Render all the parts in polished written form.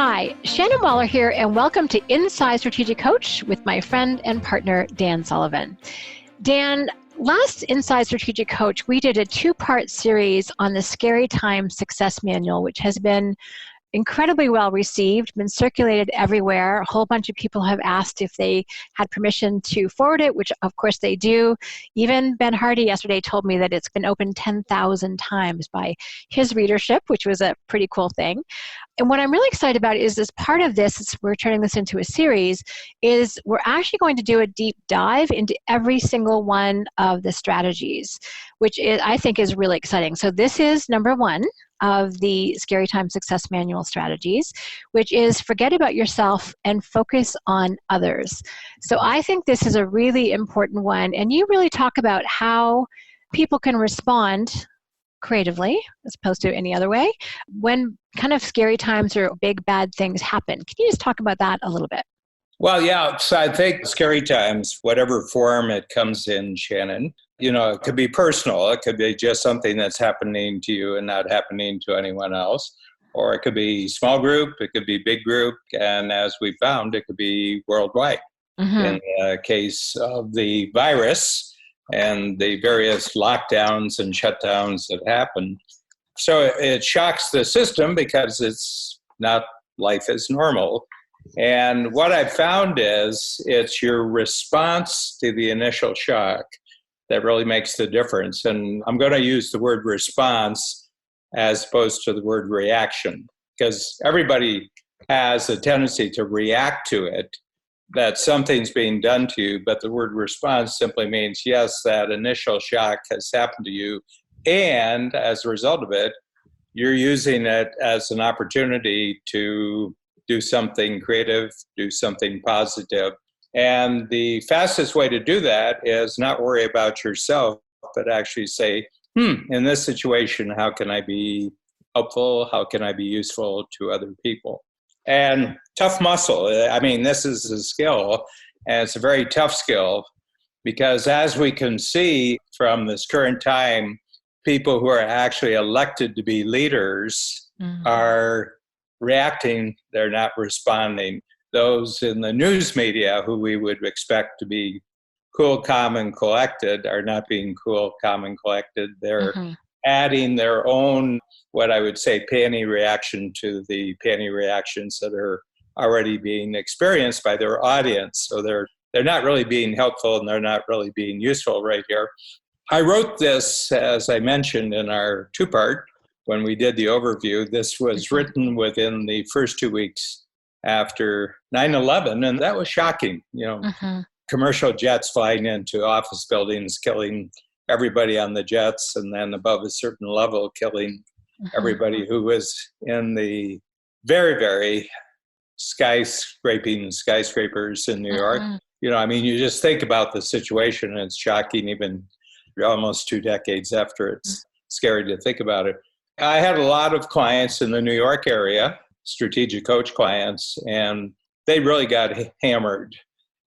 Hi, Shannon Waller here, and welcome to Inside Strategic Coach with my friend and partner, Dan Sullivan. Dan, last Inside Strategic Coach, we did a two-part series on the Scary Times Success Manual, which has been incredibly well received, been circulated everywhere. A whole bunch of people have asked if they had permission to forward it, which of course they do. Even Ben Hardy yesterday told me that it's been opened 10,000 times by his readership, which was a pretty cool thing. And what I'm really excited about is as part of this, we're turning this into a series, is we're actually going to do a deep dive into every single one of the strategies, which I think is really exciting. So this is number one of the Scary Time Success Manual strategies, which is forget about yourself and focus on others. So I think this is a really important one. And you really talk about how people can respond creatively, as opposed to any other way, when kind of scary times or big bad things happen. Can you just talk about that a little bit? Well, yeah. So I think scary times, whatever form it comes in, Shannon, it could be personal. It could be just something that's happening to you and not happening to anyone else. Or it could be small group. It could be big group. And as we found, it could be worldwide. Mm-hmm. In the case of the virus and the various lockdowns and shutdowns that happen. So it shocks the system because it's not life as normal. And what I've found is it's your response to the initial shock that really makes the difference. And I'm going to use the word response as opposed to the word reaction, because everybody has a tendency to react to it, that something's being done to you. But the word response simply means, yes, that initial shock has happened to you. And as a result of it, you're using it as an opportunity to do something creative, do something positive. And the fastest way to do that is not worry about yourself, but actually say, in this situation, how can I be helpful? How can I be useful to other people? And tough muscle. I mean, this is a skill, and it's a very tough skill, because as we can see from this current time, people who are actually elected to be leaders are reacting, they're not responding. Those in the news media who we would expect to be cool, calm, and collected are not being cool, calm, and collected. They're adding their own, what I would say, panty reaction to the panty reactions that are already being experienced by their audience. So they're not really being helpful and they're not really being useful right here. I wrote this, as I mentioned, in our two-part when we did the overview. This was written within the first 2 weeks after 9/11, and that was shocking. Commercial jets flying into office buildings, killing everybody on the jets, and then above a certain level, killing everybody who was in the very, very skyscrapers in New York. You just think about the situation, and it's shocking even almost 2 decades after. It's scary to think about it. I had a lot of clients in the New York area, strategic coach clients, and they really got hammered.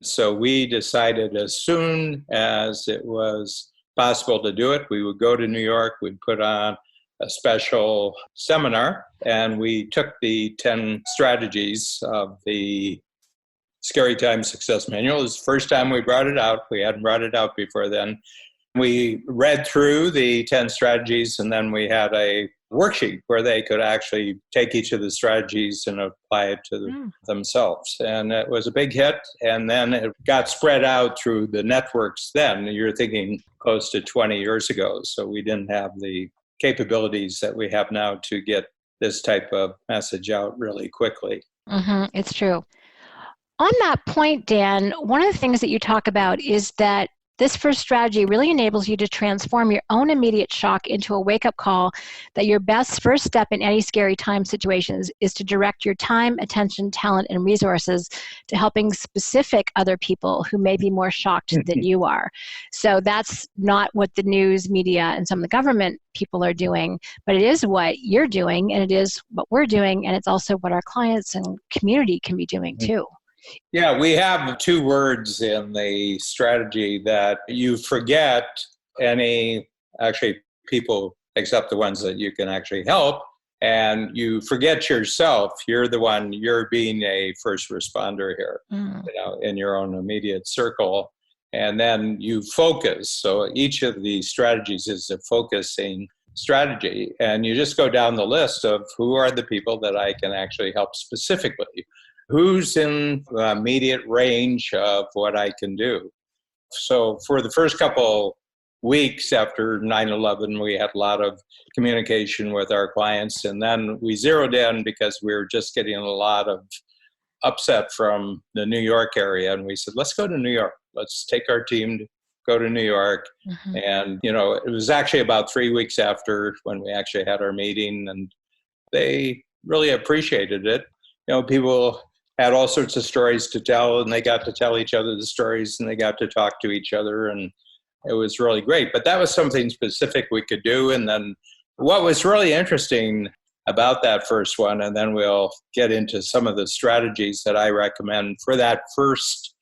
So we decided as soon as it was possible to do it, we would go to New York, we'd put on a special seminar, and we took the 10 strategies of the Scary Time Success Manual. It was the first time we brought it out. We hadn't brought it out before then. We read through the 10 strategies, and then we had a worksheet where they could actually take each of the strategies and apply it to themselves. And it was a big hit. And then it got spread out through the networks then. You're thinking close to 20 years ago. So we didn't have the capabilities that we have now to get this type of message out really quickly. It's true. On that point, Dan, one of the things that you talk about is that this first strategy really enables you to transform your own immediate shock into a wake-up call that your best first step in any scary time situations is to direct your time, attention, talent, and resources to helping specific other people who may be more shocked than you are. So that's not what the news media and some of the government people are doing, but it is what you're doing, and it is what we're doing, and it's also what our clients and community can be doing too. Yeah, we have 2 words in the strategy that you forget any, actually people except the ones that you can actually help, and you forget yourself. You're being a first responder here, in your own immediate circle. And then you focus. So each of these strategies is a focusing strategy. And you just go down the list of who are the people that I can actually help specifically, who's in the immediate range of what I can do. So for the first couple weeks after 9/11, we had a lot of communication with our clients. And then we zeroed in because we were just getting a lot of upset from the New York area. And we said, let's go to New York. Let's take our team to go to New York. And, it was actually about 3 weeks after when we actually had our meeting, and they really appreciated it. People had all sorts of stories to tell, and they got to tell each other the stories, and they got to talk to each other, and it was really great. But that was something specific we could do. And then what was really interesting about that first one, and then we'll get into some of the strategies that I recommend for that first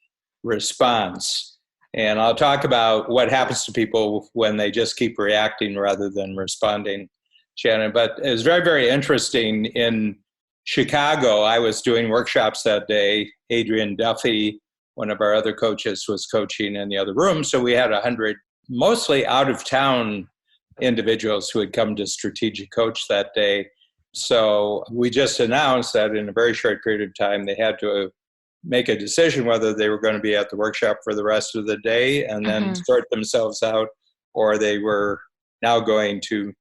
response. And I'll talk about what happens to people when they just keep reacting rather than responding, Shannon. But it was very, very interesting. In Chicago, I was doing workshops that day. Adrian Duffy, one of our other coaches, was coaching in the other room. So we had 100 mostly out-of-town individuals who had come to Strategic Coach that day. So we just announced that in a very short period of time, they had to make a decision whether they were going to be at the workshop for the rest of the day and then sort themselves out, or they were now going to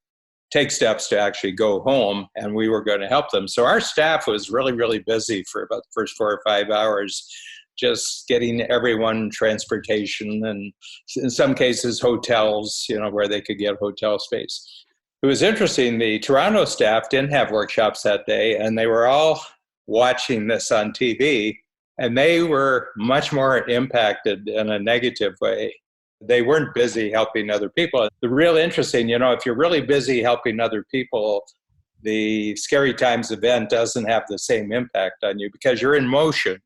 take steps to actually go home, and we were going to help them. So our staff was really, really busy for about the first 4 or 5 hours, just getting everyone transportation and in some cases hotels, where they could get hotel space. It was interesting. The Toronto staff didn't have workshops that day, and they were all watching this on TV, and they were much more impacted in a negative way. They weren't busy helping other people. The real interesting, if you're really busy helping other people, the Scary Times event doesn't have the same impact on you because you're in motion.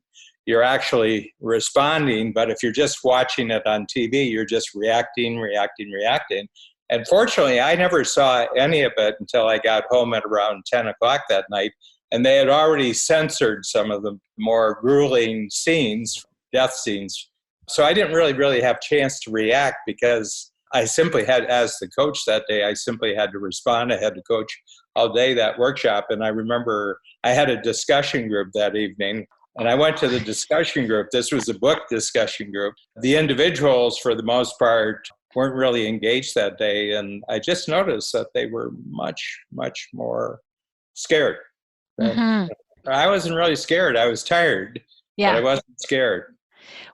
You're actually responding, but if you're just watching it on TV, you're just reacting. And fortunately, I never saw any of it until I got home at around 10 o'clock that night. And they had already censored some of the more grueling scenes, death scenes. So I didn't really have a chance to react because I simply had, as the coach that day, I simply had to respond. I had to coach all day that workshop. And I remember I had a discussion group that evening. And I went to the discussion group. This was a book discussion group. The individuals, for the most part, weren't really engaged that day. And I just noticed that they were much, much more scared. I wasn't really scared. I was tired, but I wasn't scared.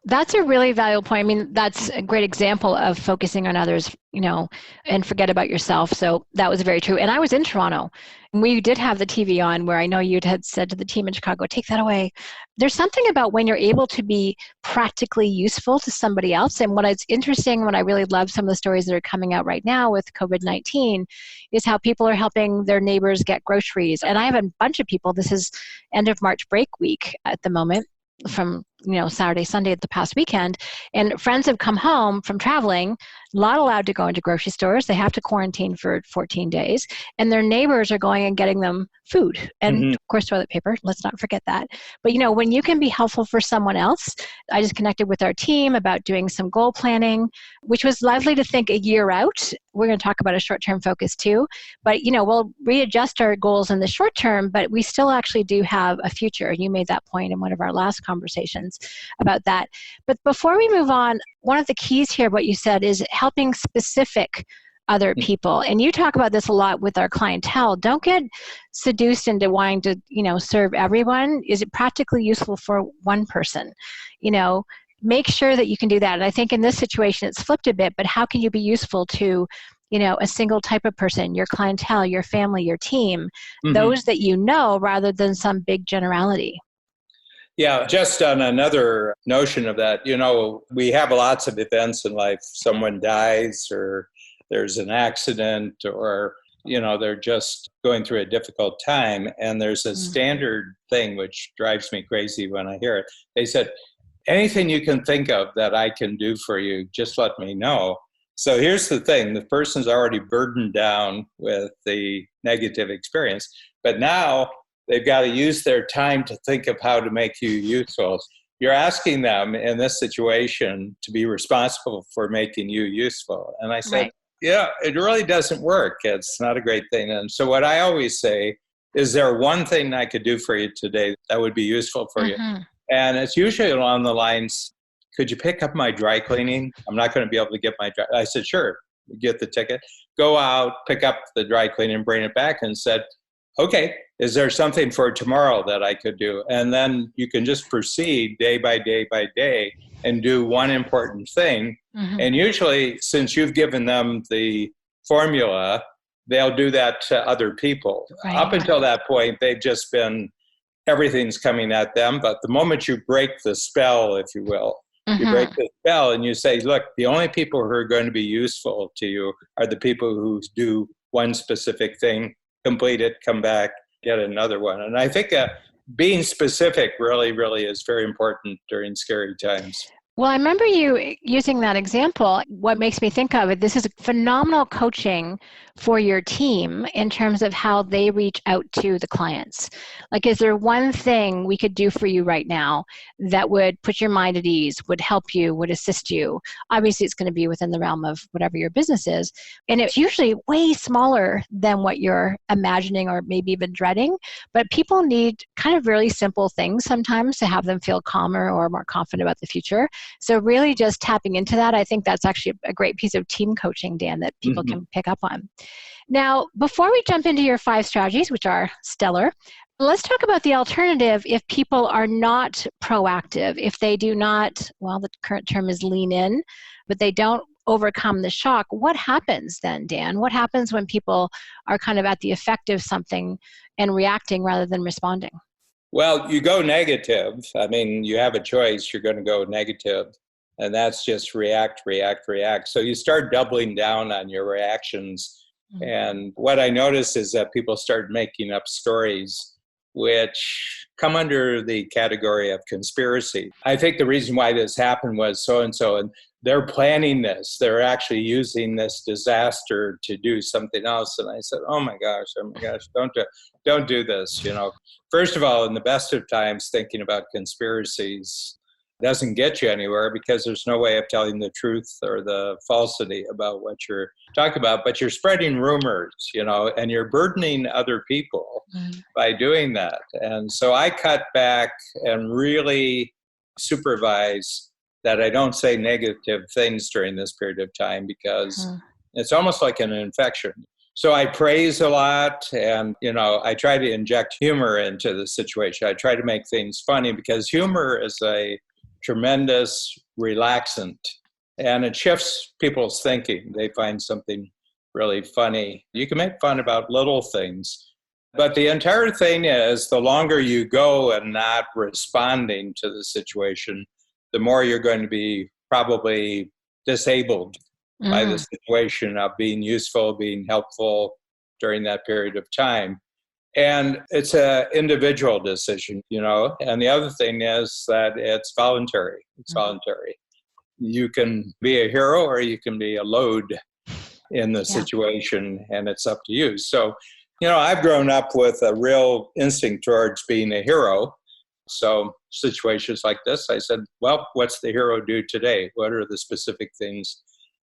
That's a really valuable point. I mean, that's a great example of focusing on others, and forget about yourself. So that was very true. And I was in Toronto, and we did have the TV on where I know you had said to the team in Chicago, take that away. There's something about when you're able to be practically useful to somebody else. And what is interesting, what I really love, some of the stories that are coming out right now with COVID-19 is how people are helping their neighbors get groceries. And I have a bunch of people, this is end of March break week at the moment, from Saturday, Sunday at the past weekend, and friends have come home from traveling, not allowed to go into grocery stores. They have to quarantine for 14 days, and their neighbors are going and getting them food and of course toilet paper. Let's not forget that. But when you can be helpful for someone else, I just connected with our team about doing some goal planning, which was lovely to think a year out. We're going to talk about a short-term focus too, but we'll readjust our goals in the short term, but we still actually do have a future. You made that point in one of our last conversations about that. But before we move on, one of the keys here, what you said, is helping specific other people. And you talk about this a lot with our clientele. Don't get seduced into wanting to, serve everyone. Is it practically useful for one person? Make sure that you can do that. And I think in this situation, it's flipped a bit, but how can you be useful to a single type of person, your clientele, your family, your team, those that rather than some big generality? Yeah, just on another notion of that, we have lots of events in life. Someone dies, or there's an accident, or, they're just going through a difficult time. And there's a standard thing which drives me crazy when I hear it. They said, anything you can think of that I can do for you, just let me know. So here's the thing. The person's already burdened down with the negative experience. But now they've got to use their time to think of how to make you useful. You're asking them in this situation to be responsible for making you useful. And I said, Right. yeah, it really doesn't work. It's not a great thing. And so what I always say, is there one thing I could do for you today that would be useful for you? And it's usually along the lines, could you pick up my dry cleaning? I'm not going to be able to get my dry. I said, sure, get the ticket, go out, pick up the dry cleaning and bring it back, and said, okay, is there something for tomorrow that I could do? And then you can just proceed day by day by day and do one important thing. And usually, since you've given them the formula, they'll do that to other people. Right. Up until that point, they've just been, everything's coming at them. But the moment you break the spell, if you will, you break the spell and you say, look, the only people who are going to be useful to you are the people who do one specific thing, complete it, come back, get another one. And I think being specific really, really is very important during scary times. Well, I remember you using that example. What makes me think of it, this is phenomenal coaching for your team in terms of how they reach out to the clients. Like, is there one thing we could do for you right now that would put your mind at ease, would help you, would assist you? Obviously, it's going to be within the realm of whatever your business is. And it's usually way smaller than what you're imagining or maybe even dreading. But people need kind of really simple things sometimes to have them feel calmer or more confident about the future. So really just tapping into that, I think that's actually a great piece of team coaching, Dan, that people can pick up on. Now, before we jump into your 5 strategies, which are stellar, let's talk about the alternative if people are not proactive, if they do not, well, the current term is lean in, but they don't overcome the shock. What happens then, Dan? What happens when people are kind of at the effect of something and reacting rather than responding? Well, you go negative. I mean, you have a choice. You're going to go negative. And that's just react, react, react. So you start doubling down on your reactions. And what I notice is that people start making up stories which come under the category of conspiracy. I think the reason why this happened was so-and-so, and they're planning this. They're actually using this disaster to do something else. And I said, oh my gosh, don't do this. You know, first of all, in the best of times, thinking about conspiracies doesn't get you anywhere because there's no way of telling the truth or the falsity about what you're talking about, but you're spreading rumors, you know, and you're burdening other people by doing that. And so I cut back and really supervise that I don't say negative things during this period of time because it's almost like an infection. So I praise a lot and, you know, I try to inject humor into the situation. I try to make things funny because humor is a tremendous relaxant and it shifts people's thinking. They find something really funny. You can make fun about little things, but the entire thing is the longer you go and not responding to the situation, the more you're going to be probably disabled by the situation of being useful, being helpful during that period of time. And it's an individual decision, you know. And the other thing is that it's voluntary. It's voluntary. You can be a hero or you can be a load in the situation, and it's up to you. So, you know, I've grown up with a real instinct towards being a hero. So situations like this, I said, well, what's the hero do today? What are the specific things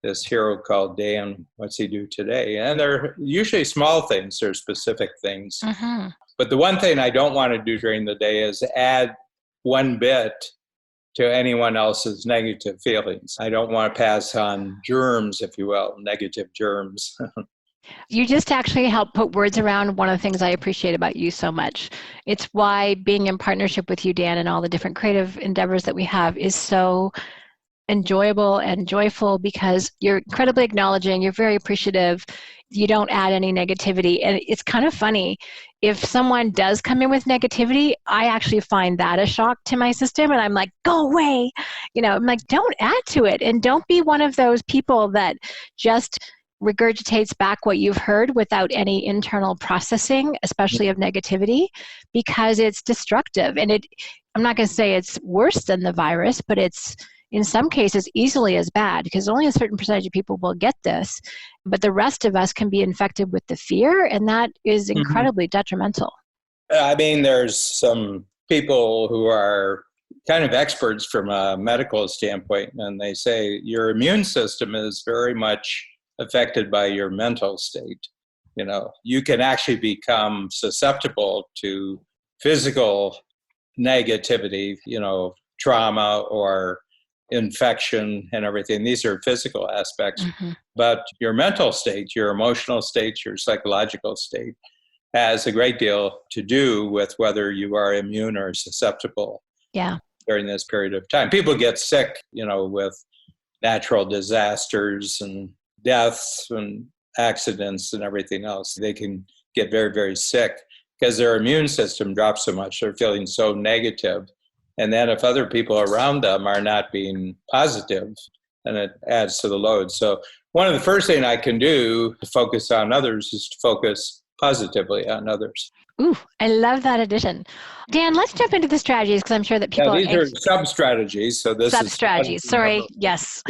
this hero called Dan, what's he do today? And they're usually small things, they're specific things. But the one thing I don't want to do during the day is add one bit to anyone else's negative feelings. I don't want to pass on germs, if you will, negative germs. You just actually helped put words around one of the things I appreciate about you so much. It's why being in partnership with you, Dan, and all the different creative endeavors that we have is so enjoyable and joyful because you're incredibly acknowledging, you're very appreciative, you don't add any negativity. And it's kind of funny, if someone does come in with negativity, I actually find that a shock to my system and I'm like, go away. You know, I'm like, don't add to it and don't be one of those people that just regurgitates back what you've heard without any internal processing, especially of negativity, because it's destructive. And I'm not going to say it's worse than the virus, but it's in some cases easily as bad, because only a certain percentage of people will get this, but the rest of us can be infected with the fear, and that is incredibly detrimental. I mean, there's some people who are kind of experts from a medical standpoint, and they say your immune system is very much affected by your mental state. You know, you can actually become susceptible to physical negativity, you know, trauma or infection and everything. These are physical aspects. But your mental state, your emotional state, your psychological state has a great deal to do with whether you are immune or susceptible during this period of time. People get sick, you know, with natural disasters and deaths and accidents and everything else. They can get very, very sick because their immune system drops so much. They're feeling so negative. And then if other people around them are not being positive, then it adds to the load. So one of the first things I can do to focus on others is to focus positively on others. Ooh, I love that addition. Dan, let's jump into the strategies, because I'm sure that people these are sub-strategies. So this sub-strategies. Sorry, yes.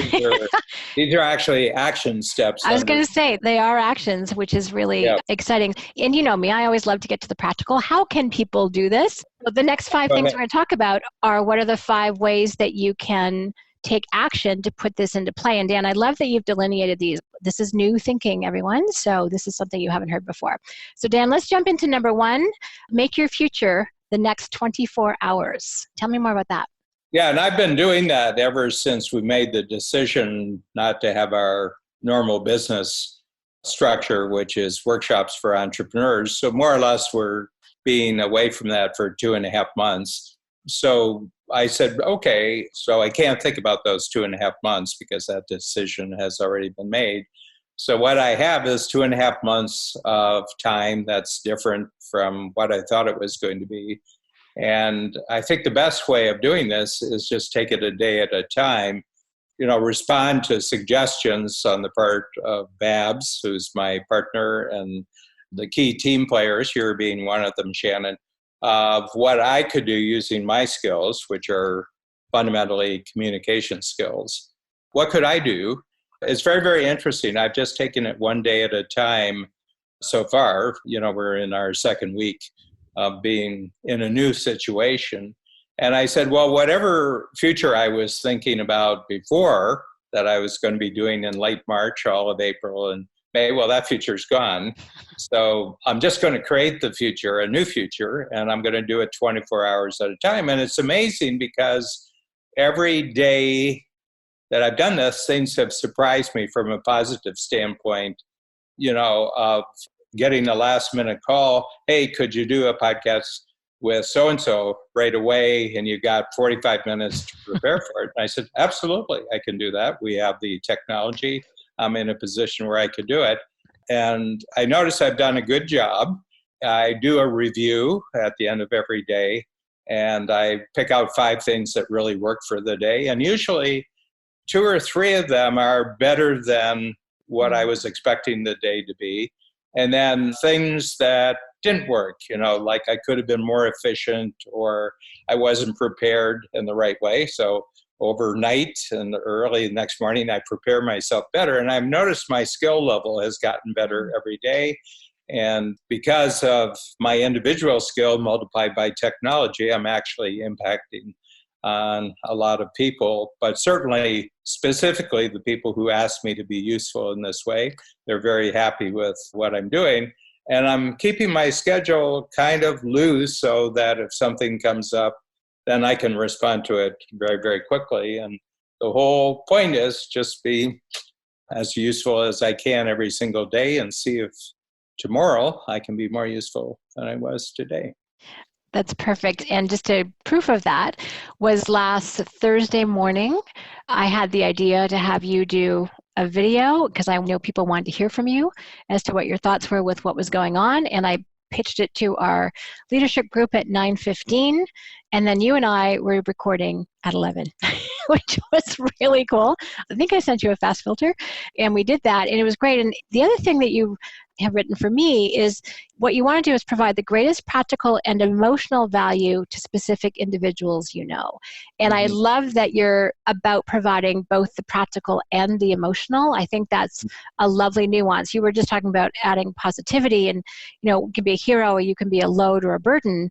These are actually action steps. I was going to say, they are actions, which is really exciting. And you know me, I always love to get to the practical. How can people do this? Well, the next 5 things we're going to talk about are what are the 5 ways that you can take action to put this into play. And Dan, I love that you've delineated these. This is new thinking, everyone. So this is something you haven't heard before. So Dan, let's jump into number 1, make your future the next 24 hours. Tell me more about that. Yeah, and I've been doing that ever since we made the decision not to have our normal business structure, which is workshops for entrepreneurs. So more or less, we're being away from that for 2.5 months. So I said, okay, so I can't think about those 2.5 months because that decision has already been made. So what I have is 2.5 months of time that's different from what I thought it was going to be. And I think the best way of doing this is just take it a day at a time, you know, respond to suggestions on the part of Babs, who's my partner, and the key team players, here being one of them, Shannon, of what I could do using my skills, which are fundamentally communication skills. What could I do? It's very, very interesting. I've just taken it one day at a time so far. You know, we're in our second week of being in a new situation. And I said, well, whatever future I was thinking about before that I was going to be doing in late March, all of April and May, well, that future's gone. So I'm just going to create the future, a new future, and I'm going to do it 24 hours at a time. And it's amazing because every day that I've done this, things have surprised me from a positive standpoint, you know, of getting a last minute call. Hey, could you do a podcast with so-and-so right away? And you got 45 minutes to prepare for it. And I said, absolutely, I can do that. We have the technology. I'm in a position where I could do it. And I notice I've done a good job. I do a review at the end of every day, and I pick out 5 things that really work for the day. And usually 2 or 3 of them are better than what I was expecting the day to be. And then things that didn't work, you know, like I could have been more efficient or I wasn't prepared in the right way. So overnight and early the next morning, I prepare myself better. And I've noticed my skill level has gotten better every day. And because of my individual skill multiplied by technology, I'm actually impacting on a lot of people, but certainly specifically the people who ask me to be useful in this way, they're very happy with what I'm doing. And I'm keeping my schedule kind of loose so that if something comes up, then I can respond to it very, very quickly. And the whole point is just be as useful as I can every single day and see if tomorrow I can be more useful than I was today. That's perfect. And just a proof of that was last Thursday morning, I had the idea to have you do a video because I know people wanted to hear from you as to what your thoughts were with what was going on. And I pitched it to our leadership group at 9:15. And then you and I were recording at 11, which was really cool. I think I sent you a fast filter, and we did that, and it was great. And the other thing that you have written for me is what you want to do is provide the greatest practical and emotional value to specific individuals you know. And I love that you're about providing both the practical and the emotional. I think that's a lovely nuance. You were just talking about adding positivity, and you can be a hero or you can be a load or a burden.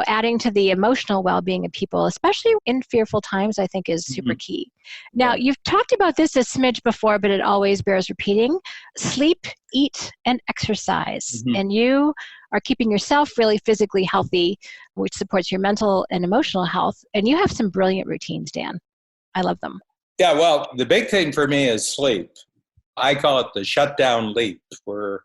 Adding to the emotional well-being of people, especially in fearful times, I think is super key. Now, you've talked about this a smidge before, but it always bears repeating. Sleep, eat, and exercise. And you are keeping yourself really physically healthy, which supports your mental and emotional health. And you have some brilliant routines, Dan. I love them. Yeah, well, the big thing for me is sleep. I call it the shutdown leap. We're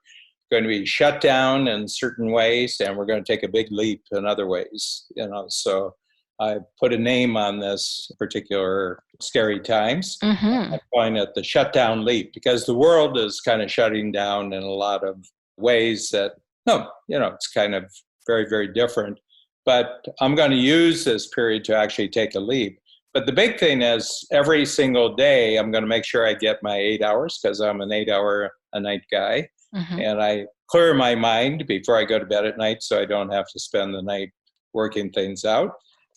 going to be shut down in certain ways, and we're going to take a big leap in other ways. So I put a name on this particular scary times. I'm calling it the shutdown leap because the world is kind of shutting down in a lot of ways that, it's kind of very, very different. But I'm going to use this period to actually take a leap. But the big thing is every single day, I'm going to make sure I get my 8 hours because I'm an 8-hour-a-night guy. And I clear my mind before I go to bed at night so I don't have to spend the night working things out.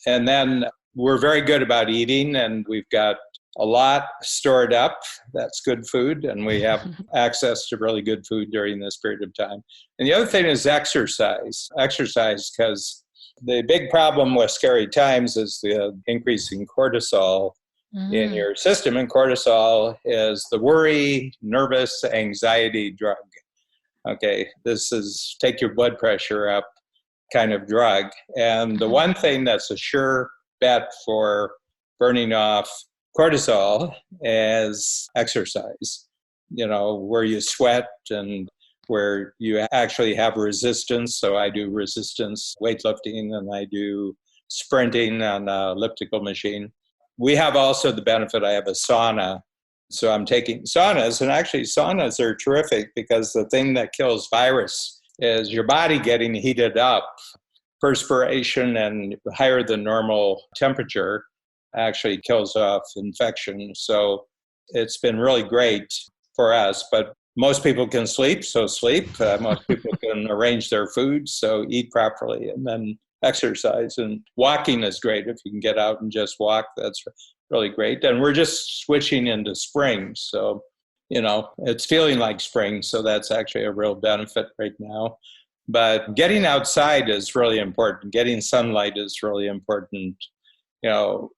And then we're very good about eating, and we've got a lot stored up. That's good food, and we have access to really good food during this period of time. And the other thing is exercise. Exercise, because the big problem with scary times is the increase in cortisol in your system. And cortisol is the worry, nervous, anxiety drug. Okay, this is take your blood pressure up kind of drug. And the one thing that's a sure bet for burning off cortisol is exercise, where you sweat and where you actually have resistance. So I do resistance weightlifting and I do sprinting on an elliptical machine. We have also the benefit, I have a sauna. So I'm taking saunas, and actually saunas are terrific because the thing that kills virus is your body getting heated up. Perspiration and higher than normal temperature actually kills off infection. So it's been really great for us, but most people can sleep, so sleep. Most people can arrange their food, so eat properly, and then exercise. And walking is great. If you can get out and just walk, that's really great. And we're just switching into spring. So, it's feeling like spring. So that's actually a real benefit right now. But getting outside is really important. Getting sunlight is really important.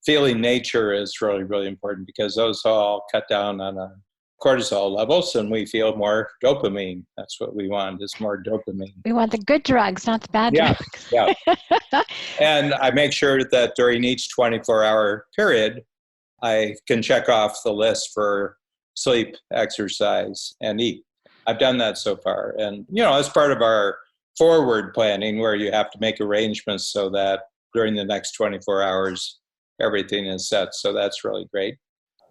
Feeling nature is really, really important because those all cut down on our cortisol levels and we feel more dopamine. That's what we want, is more dopamine. We want the good drugs, not the bad drugs. Yeah. And I make sure that during each 24-hour period, I can check off the list for sleep, exercise, and eat. I've done that so far. And, as part of our forward planning where you have to make arrangements so that during the next 24 hours, everything is set. So that's really great.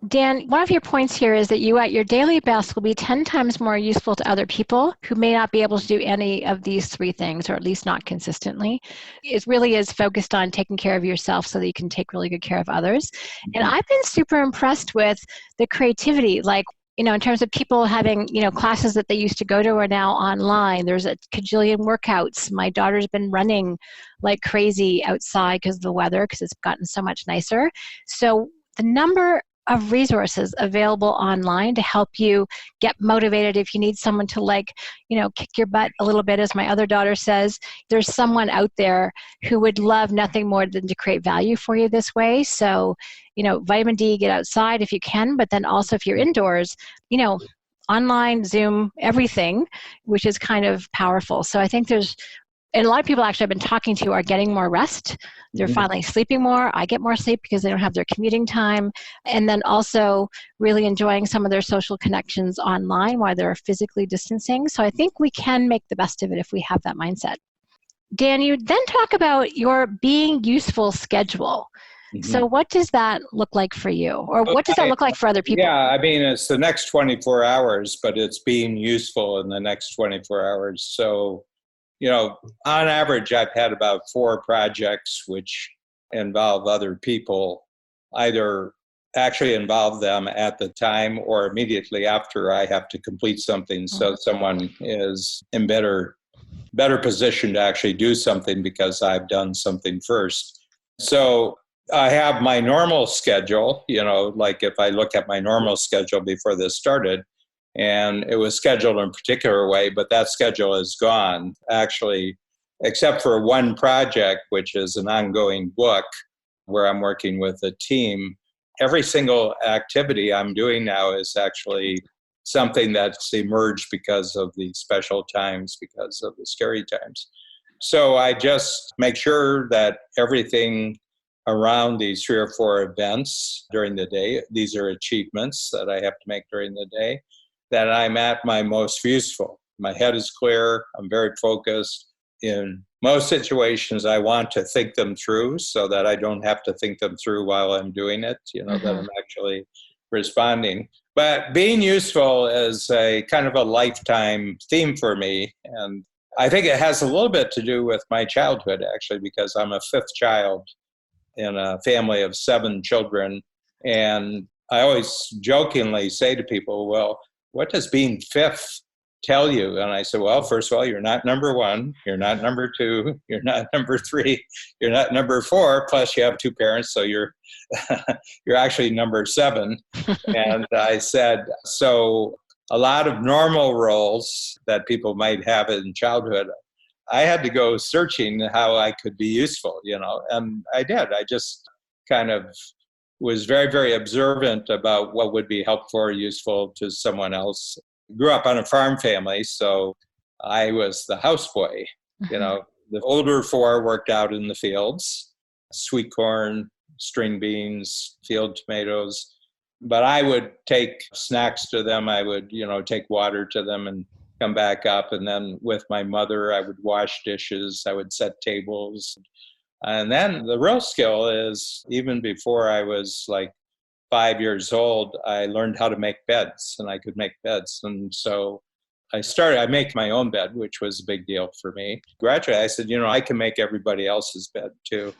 Dan, one of your points here is that you at your daily best will be 10 times more useful to other people who may not be able to do any of these three things, or at least not consistently. It really is focused on taking care of yourself so that you can take really good care of others. And I've been super impressed with the creativity, in terms of people having, classes that they used to go to are now online. There's a cajillion workouts. My daughter's been running like crazy outside because of the weather, because it's gotten so much nicer. So the number of resources available online to help you get motivated if you need someone to kick your butt a little bit, as my other daughter says. There's someone out there who would love nothing more than to create value for you this way. So, vitamin D, get outside if you can, but then also if you're indoors, online, Zoom, everything, which is kind of powerful. So I think and a lot of people actually I've been talking to are getting more rest. They're finally sleeping more. I get more sleep because they don't have their commuting time. And then also really enjoying some of their social connections online while they're physically distancing. So I think we can make the best of it if we have that mindset. Dan, you then talk about your being useful schedule. So what does that look like for you? Or what does that look like for other people? Yeah, it's the next 24 hours, but it's being useful in the next 24 hours. So, on average, I've had about 4 projects, which involve other people, either actually involve them at the time or immediately after I have to complete something, so someone is in better position to actually do something because I've done something first. So I have my normal schedule, like if I look at my normal schedule before this started, and it was scheduled in a particular way, but that schedule is gone, actually, except for one project, which is an ongoing book where I'm working with a team. Every single activity I'm doing now is actually something that's emerged because of the special times, because of the scary times. So I just make sure that everything around these 3 or 4 events during the day, these are achievements that I have to make during the day, that I'm at my most useful. My head is clear, I'm very focused. In most situations, I want to think them through so that I don't have to think them through while I'm doing it, that I'm actually responding. But being useful is a kind of a lifetime theme for me. And I think it has a little bit to do with my childhood, actually, because I'm a 5th child in a family of 7 children. And I always jokingly say to people, well, what does being 5th tell you? And I said, well, first of all, you're not number 1, you're not number 2, you're not number 3, you're not number 4, plus you have 2 parents, so you're you're actually number 7. And I said, so a lot of normal roles that people might have in childhood, I had to go searching how I could be useful, and I did. I just kind of was very, very observant about what would be helpful or useful to someone else. Grew up on a farm family, so I was the houseboy. The older 4 worked out in the fields, sweet corn, string beans, field tomatoes. But I would take snacks to them. I would, take water to them and come back up. And then with my mother, I would wash dishes. I would set tables. And then the real skill is, even before I was like 5 years old, I learned how to make beds, and I could make beds. And so I make my own bed, which was a big deal for me. Gradually, I said, I can make everybody else's bed too.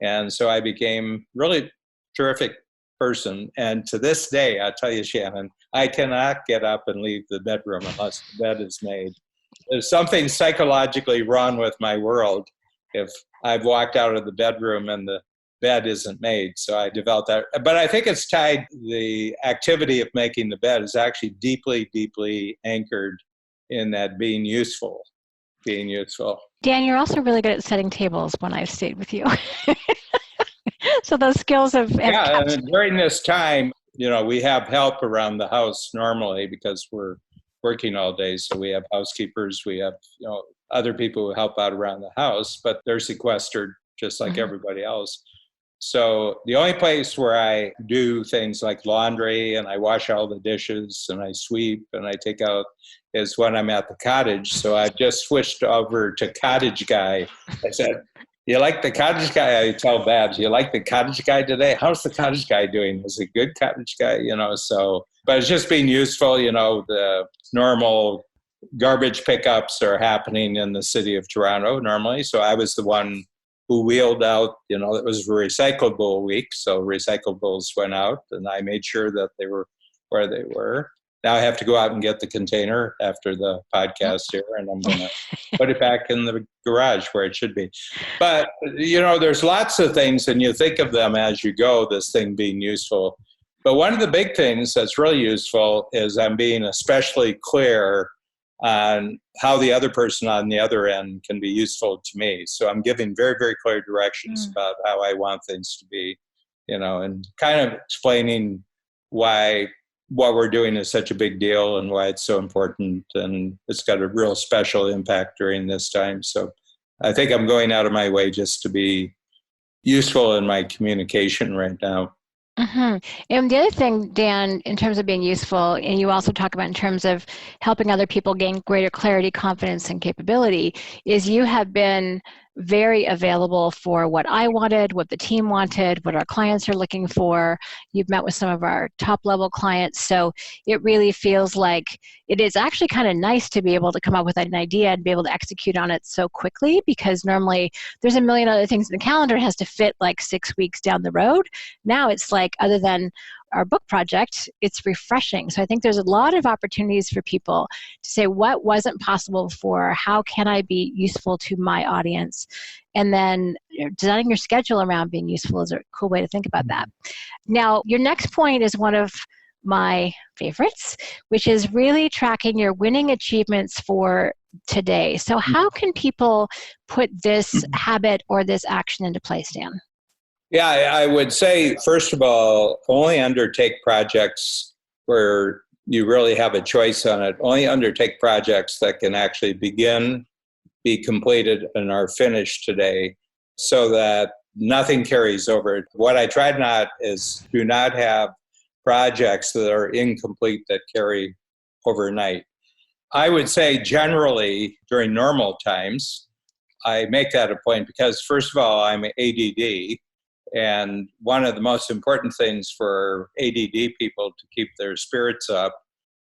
And so I became really terrific person. And to this day, I tell you, Shannon, I cannot get up and leave the bedroom unless the bed is made. There's something psychologically wrong with my world if I've walked out of the bedroom and the bed isn't made. So I developed that. But I think it's tied, the activity of making the bed is actually deeply, deeply anchored in that being useful. Dan, you're also really good at setting tables when I've stayed with you. So those skills have kept. And during this time, we have help around the house normally because we're working all day. So we have housekeepers, we have, other people who help out around the house, but they're sequestered just like everybody else. So the only place where I do things like laundry and I wash all the dishes and I sweep and I take out is when I'm at the cottage. So I've just switched over to cottage guy. I said, you like the cottage guy? I tell Babs, you like the cottage guy today? How's the cottage guy doing? Is it good cottage guy? But it's just being useful. The normal garbage pickups are happening in the city of Toronto normally. So I was the one who wheeled out, it was recyclable week. So recyclables went out and I made sure that they were where they were. Now I have to go out and get the container after the podcast here, and I'm going to put it back in the garage where it should be. But, there's lots of things, and you think of them as you go, this thing being useful. But one of the big things that's really useful is I'm being especially clear on how the other person on the other end can be useful to me. So I'm giving very, very clear directions about how I want things to be, and kind of explaining why what we're doing is such a big deal and why it's so important. And it's got a real special impact during this time. So I think I'm going out of my way just to be useful in my communication right now. And the other thing, Dan, in terms of being useful, and you also talk about in terms of helping other people gain greater clarity, confidence, and capability, is you have been very available for what I wanted, what the team wanted, what our clients are looking for. You've met with some of our top level clients. So it really feels like it is actually kind of nice to be able to come up with an idea and be able to execute on it so quickly, because normally there's a million other things in the calendar. It has to fit like 6 weeks down the road. Now it's like, other than our book project, it's refreshing. So I think there's a lot of opportunities for people to say, what wasn't possible before? How can I be useful to my audience? And then designing your schedule around being useful is a cool way to think about that. Now, your next point is one of my favorites, which is really tracking your winning achievements for today. So how can people put this habit or this action into place, Dan? Yeah, I would say, first of all, only undertake projects where you really have a choice on it. Only undertake projects that can actually begin, be completed, and are finished today, so that nothing carries over. What I tried not is do not have projects that are incomplete that carry overnight. I would say generally during normal times, I make that a point because, first of all, I'm ADD. And one of the most important things for ADD people to keep their spirits up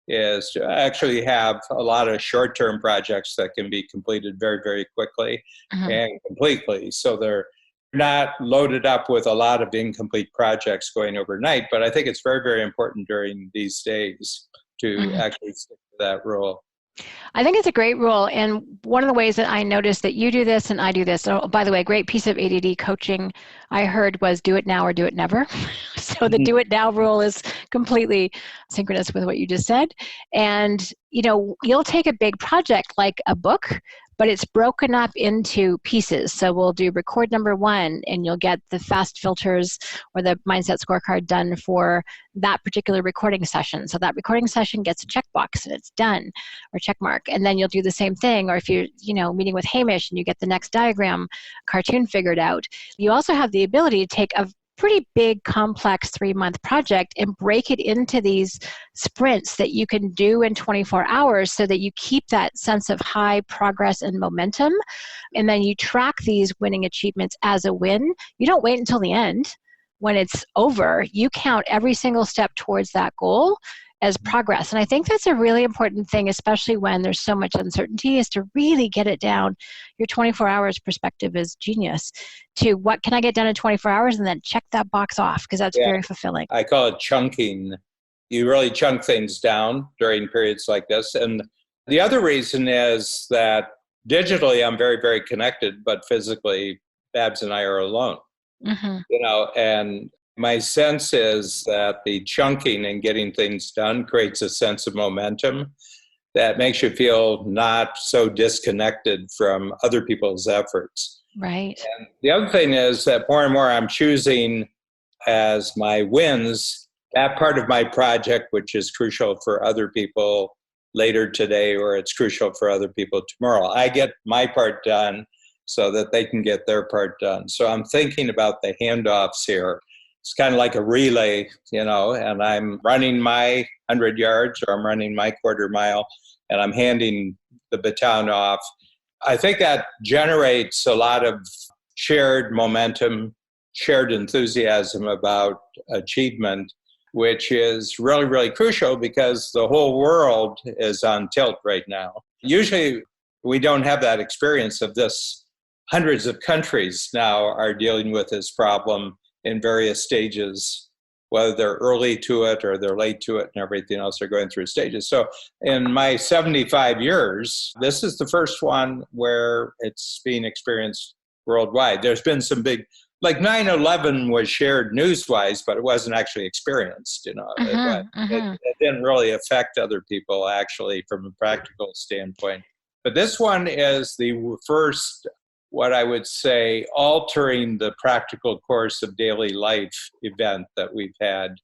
is to actually have a lot of short-term projects that can be completed very, very quickly and completely. So they're not loaded up with a lot of incomplete projects going overnight. But I think it's very, very important during these days to actually stick to that rule. I think it's a great rule. And one of the ways that I noticed that you do this and I do this, oh, by the way, a great piece of ADD coaching I heard was do it now or do it never. So the do it now rule is completely synchronous with what you just said. And, you'll take a big project like a book, but it's broken up into pieces. So we'll do record number 1, and you'll get the fast filters or the mindset scorecard done for that particular recording session. So that recording session gets a checkbox and it's done, or check mark. And then you'll do the same thing. Or if you're, meeting with Hamish and you get the next diagram cartoon figured out, you also have the ability to take a pretty big, complex 3-month project and break it into these sprints that you can do in 24 hours so that you keep that sense of high progress and momentum. And then you track these winning achievements as a win. You don't wait until the end. When it's over, you count every single step towards that goal as progress. And I think that's a really important thing, especially when there's so much uncertainty, is to really get it down. Your 24 hours perspective is genius to what can I get done in 24 hours, and then check that box off, because that's very fulfilling. I call it chunking. You really chunk things down during periods like this. And the other reason is that digitally I'm very, very connected, but physically Babs and I are alone. And my sense is that the chunking and getting things done creates a sense of momentum that makes you feel not so disconnected from other people's efforts. Right. And the other thing is that more and more I'm choosing as my wins that part of my project which is crucial for other people later today, or it's crucial for other people tomorrow. I get my part done so that they can get their part done. So I'm thinking about the handoffs here. It's kind of like a relay, and I'm running my 100 yards or I'm running my quarter mile and I'm handing the baton off. I think that generates a lot of shared momentum, shared enthusiasm about achievement, which is really, really crucial because the whole world is on tilt right now. Usually we don't have that experience of this. Hundreds of countries now are dealing with this problem in various stages, whether they're early to it or they're late to it and everything else, they're going through stages. So in my 75 years, this is the first one where it's being experienced worldwide. There's been some big, like 9/11 was shared news-wise, but it wasn't actually experienced, It didn't really affect other people actually from a practical standpoint. But this one is the first, what I would say, altering the practical course of daily life event that we've had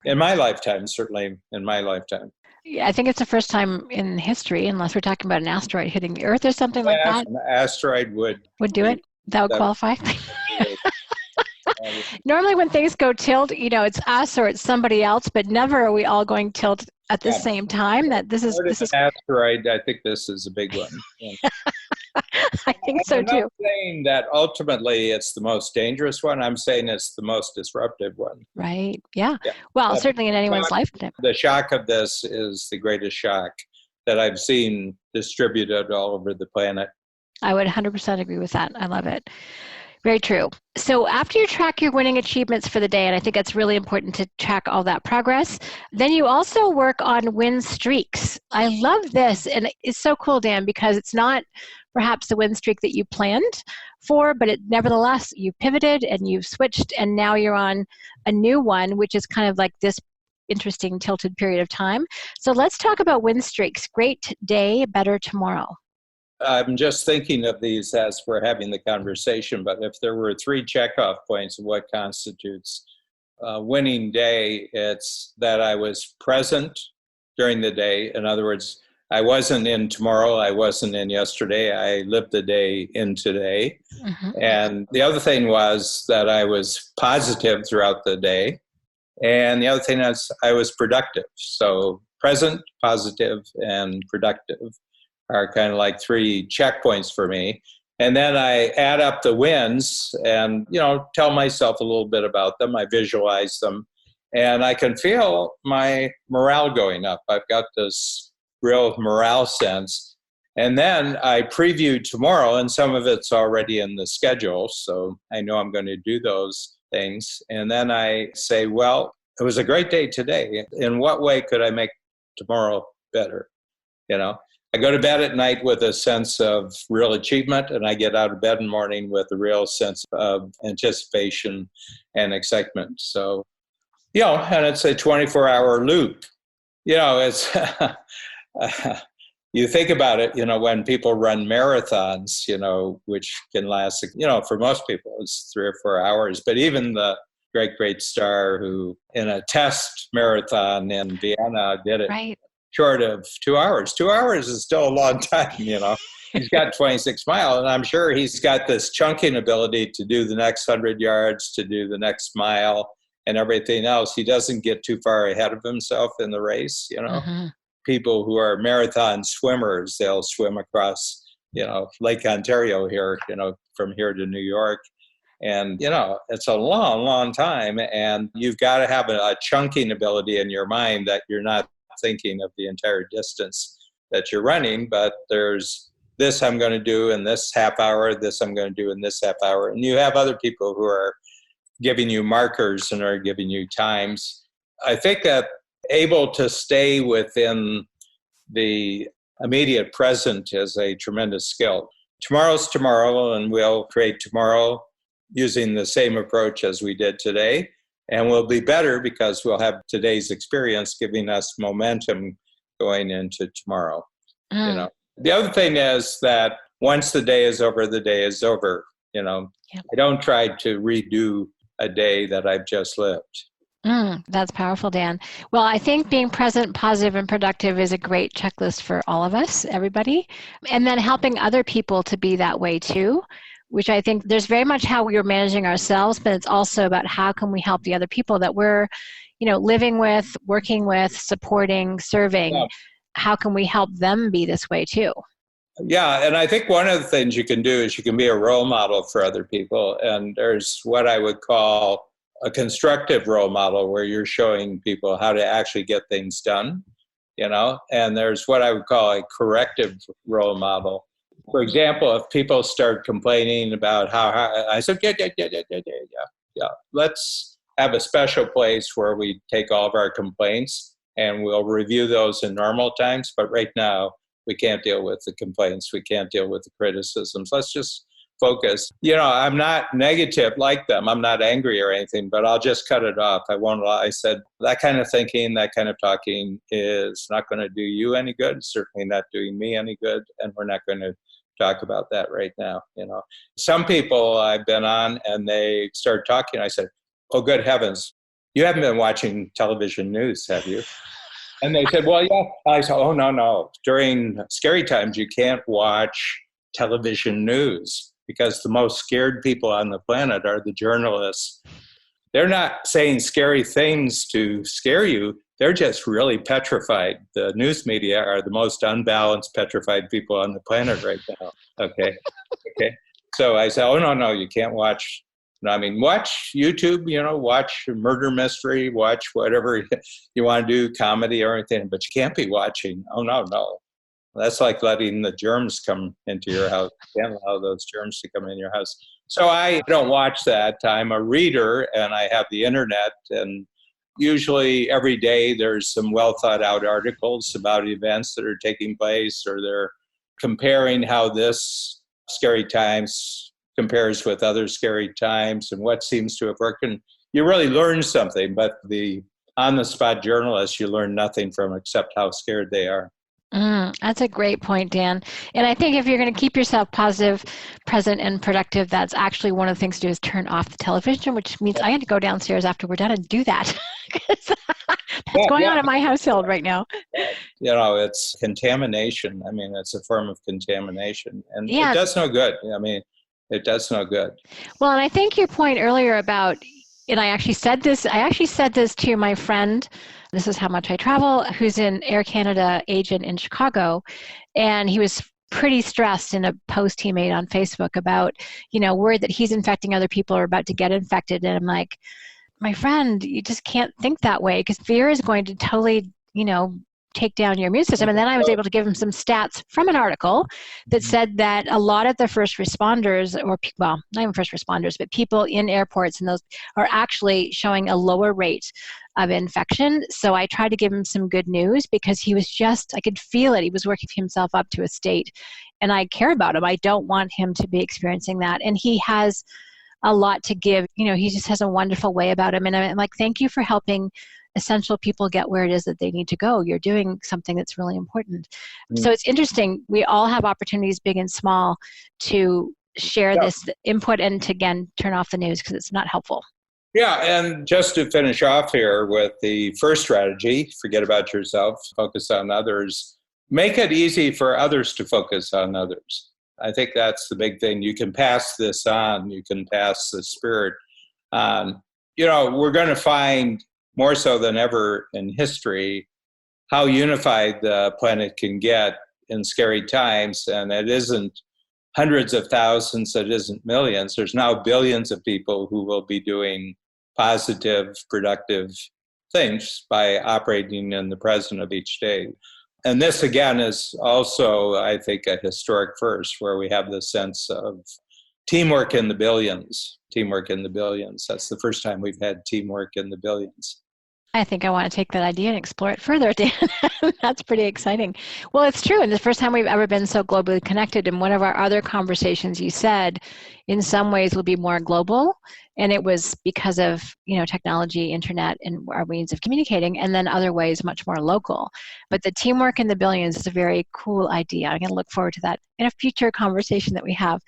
in my lifetime, certainly in my lifetime. Yeah, I think it's the first time in history, unless we're talking about an asteroid hitting the Earth or something like that. An asteroid would do it? That would qualify? Normally when things go tilt, it's us or it's somebody else, but never are we all going tilt at the same time. That this is an asteroid. I think this is a big one. Yeah. I think so I'm not too. saying that ultimately it's the most dangerous one. I'm saying it's the most disruptive one. Right. Yeah. Yeah. Well, But certainly in anyone's lifetime. the shock of this is the greatest shock that I've seen distributed all over the planet. I would 100% agree with that. I love it. Very true. So after you track your winning achievements for the day, and I think it's really important to track all that progress, then you also work on win streaks. I love this. And it's so cool, Dan, because it's not perhaps the win streak that you planned for, but nevertheless, you pivoted and you've switched, and now you're on a new one, which is kind of like this interesting tilted period of time. So let's talk about win streaks. Great day, better tomorrow. I'm just thinking of these as we're having the conversation, but if there were 3 checkoff points of what constitutes a winning day, it's that I was present during the day. In other words, I wasn't in tomorrow, I wasn't in yesterday, I lived the day in today. Mm-hmm. And the other thing was that I was positive throughout the day. And the other thing is I was productive. So present, positive, and productive are kind of like 3 checkpoints for me. And then I add up the wins and, tell myself a little bit about them. I visualize them and I can feel my morale going up. I've got this real morale sense. And then I preview tomorrow, and some of it's already in the schedule. So I know I'm going to do those things. And then I say, well, it was a great day today. In what way could I make tomorrow better? I go to bed at night with a sense of real achievement, and I get out of bed in the morning with a real sense of anticipation and excitement. So, and it's a 24-hour loop. It's, you think about it, when people run marathons, which can last, for most people, it's 3 or 4 hours. But even the great star who, in a test marathon in Vienna, did it. Right. Short of 2 hours. 2 hours is still a long time, He's got 26 miles, and I'm sure he's got this chunking ability to do the next 100 yards, to do the next mile, and everything else. He doesn't get too far ahead of himself in the race, Mm-hmm. People who are marathon swimmers, they'll swim across, Lake Ontario here, from here to New York. And, it's a long, long time, and you've got to have a chunking ability in your mind that you're not thinking of the entire distance that you're running, but there's this I'm going to do in this half hour, this I'm going to do in this half hour. And you have other people who are giving you markers and are giving you times. I think that able to stay within the immediate present is a tremendous skill. Tomorrow's tomorrow, and we'll create tomorrow using the same approach as we did today. And we'll be better because we'll have today's experience giving us momentum going into tomorrow. The other thing is that once the day is over, the day is over. Yep. I don't try to redo a day that I've just lived. That's powerful, Dan. Well, I think being present, positive, and productive is a great checklist for all of us, everybody. And then helping other people to be that way too, which I think there's very much how we're managing ourselves, but it's also about how can we help the other people that we're, living with, working with, supporting, serving. Yeah. How can we help them be this way too? Yeah, and I think one of the things you can do is you can be a role model for other people. And there's what I would call a constructive role model where you're showing people how to actually get things done, and there's what I would call a corrective role model. For example, if people start complaining about how I said, yeah, let's have a special place where we take all of our complaints and we'll review those in normal times. But right now, we can't deal with the complaints. We can't deal with the criticisms. Let's just focus. I'm not negative like them. I'm not angry or anything, but I'll just cut it off. I won't lie. I said, that kind of thinking, that kind of talking is not going to do you any good. It's certainly not doing me any good. And we're not going to talk about that right now. Some people I've been on and they start talking. I said, oh, good heavens, you haven't been watching television news, have you? And they said, well, yeah. I said, oh, no. During scary times, you can't watch television news because the most scared people on the planet are the journalists. They're not saying scary things to scare you. they're just really petrified. The news media are the most unbalanced, petrified people on the planet right now. Okay. Okay. So I said, oh, no, you can't watch. I mean, watch YouTube, watch a murder mystery, watch whatever you want to do, comedy or anything, but you can't be watching. Oh, no. That's like letting the germs come into your house. You can't allow those germs to come in your house. So I don't watch that. I'm a reader and I have the internet, and usually every day there's some well thought out articles about events that are taking place, or they're comparing how this scary times compares with other scary times and what seems to have worked. And you really learn something, but the on-the-spot journalists, you learn nothing from except how scared they are. That's a great point, Dan. And I think if you're going to keep yourself positive, present, and productive, that's actually one of the things to do is turn off the television, which means I had to go downstairs after we're done and do that. That's going on in my household right now. It's contamination. I mean, it's a form of contamination. And it does no good. I mean, it does no good. Well, and I think your point earlier about, and I actually said this to my friend, this is how much I travel, who's an Air Canada agent in Chicago. And he was pretty stressed in a post he made on Facebook about, worried that he's infecting other people or about to get infected. And I'm like, my friend, you just can't think that way, because fear is going to totally, take down your immune system. And then I was able to give him some stats from an article that said that a lot of the first responders, not even first responders, but people in airports and those are actually showing a lower rate of infection. So I tried to give him some good news, because he was I could feel it. He was working himself up to a state, and I care about him. I don't want him to be experiencing that. And he has a lot to give. He just has a wonderful way about him. And I'm like, thank you for helping essential people get where it is that they need to go. You're doing something that's really important. So it's interesting. We all have opportunities, big and small, to share this input and to, again, turn off the news because it's not helpful. Yeah, and just to finish off here with the first strategy, forget about yourself, focus on others. Make it easy for others to focus on others. I think that's the big thing. You can pass this on. You can pass the spirit on. We're going to find more so than ever in history how unified the planet can get in scary times. And it isn't hundreds of thousands, it isn't millions. There's now billions of people who will be doing positive, productive things by operating in the present of each day. And this, again, is also, I think, a historic first, where we have this sense of teamwork in the billions. Teamwork in the billions. That's the first time we've had teamwork in the billions. I think I want to take that idea and explore it further, Dan. That's pretty exciting. Well, it's true. And the first time we've ever been so globally connected. In one of our other conversations, you said, in some ways, we'll be more global. And it was because of, technology, internet, and our means of communicating, and then other ways much more local. But the teamwork in the billions is a very cool idea. I'm going to look forward to that in a future conversation that we have.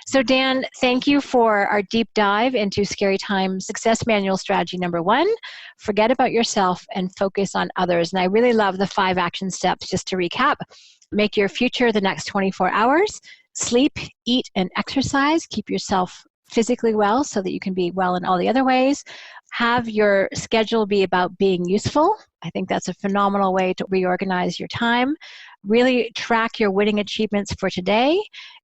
So Dan, thank you for our deep dive into Scary Times Success Manual Strategy number 1. Forget about yourself and focus on others. And I really love the 5 action steps. Just to recap: make your future the next 24 hours, sleep, eat, and exercise. Keep yourself physically well so that you can be well in all the other ways. Have your schedule be about being useful. I think that's a phenomenal way to reorganize your time. Really track your winning achievements for today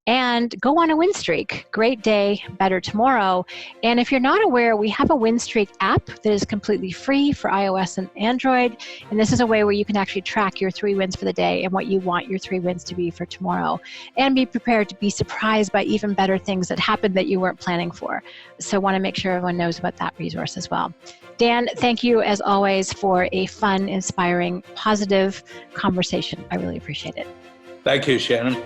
and go on a win streak. Great day, better tomorrow. And if you're not aware, we have a win streak app that is completely free for iOS and Android. And this is a way where you can actually track your 3 wins for the day and what you want your 3 wins to be for tomorrow. And be prepared to be surprised by even better things that happen that you weren't planning for. So I want to make sure everyone knows about that resource as well. Dan, thank you as always for a fun, inspiring, positive conversation. I really appreciate it. Thank you, Shannon.